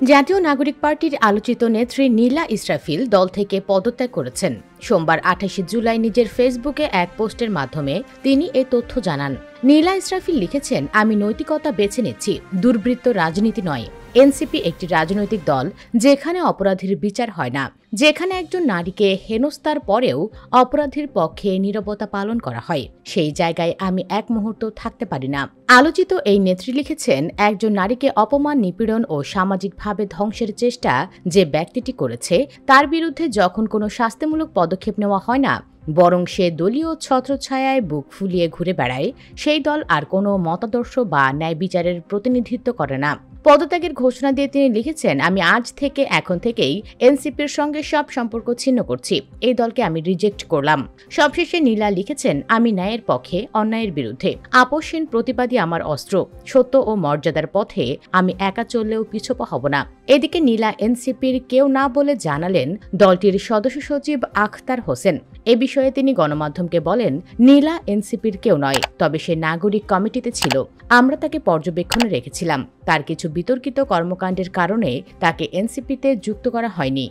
জাতীয় নাগরিক পার্টির আলোচিত নেত্রী নীলা ইসরাফিল দল থেকে পদত্যাগ করেছেন। সোমবার ২৮ জুলাই নিজের ফেসবুকে এক পোস্টের মাধ্যমে তিনি এ তথ্য জানান। নীলা ইসরাফিল লিখেছেন, আমি নৈতিকতা বেছে নিচ্ছি, দুর্বৃত্ত রাজনীতি নয়। এনসিপি একটি রাজনৈতিক দল যেখানে অপরাধীর বিচার হয় না, যেখানে একজন নারীকে হেনস্থার পরেও অপরাধীর পক্ষে নীরবতা পালন করা হয়। সেই জায়গায় আমি এক মুহূর্ত থাকতে পারি না। আলোচিত এই নেত্রী লিখেছেন, একজন নারীকে অপমান, নিপীড়ন ও সামাজিকভাবে ধ্বংসের চেষ্টা যে ব্যক্তিটি করেছে তার বিরুদ্ধে যখন কোনো শাস্তিমূলক পদক্ষেপ নেওয়া হয় না, বরং সে দলীয় ছত্রছায়ায় বুক ফুলিয়ে ঘুরে বেড়ায়, সেই দল আর কোনো মতাদর্শ বা ন্যায় বিচারের প্রতিনিধিত্ব করে না। পদত্যাগের ঘোষণা দিয়ে তিনি লিখেছেন, আমি আজ থেকে এখন থেকেই এনসিপির সঙ্গে সব সম্পর্ক ছিন্ন করছি। এই দলকে আমি রিজেক্ট করলাম। সবশেষে নীলা লিখেছেন, আমি ন্যায়ের পক্ষে, অন্যায়ের বিরুদ্ধে। আপোষহীন প্রতিবাদী আমার অস্ত্র। সত্য ও মর্যাদার পথে আমি একা চললেও পিছপা হব না। এদিকে নীলা এনসিপির কেউ না বলে জানালেন দলটির সদস্য সচিব আখতার হোসেন। এ বিষয়ে তিনি গণমাধ্যমকে বলেন, নীলা এনসিপির কেউ নয়, তবে সে নাগরিক কমিটিতে ছিল। আমরা তাকে পর্যবেক্ষণে রেখেছিলাম। তার কিছু বিতর্কিত কর্মকাণ্ডের কারণে তাকে এনসিপিতে যুক্ত করা হয়নি।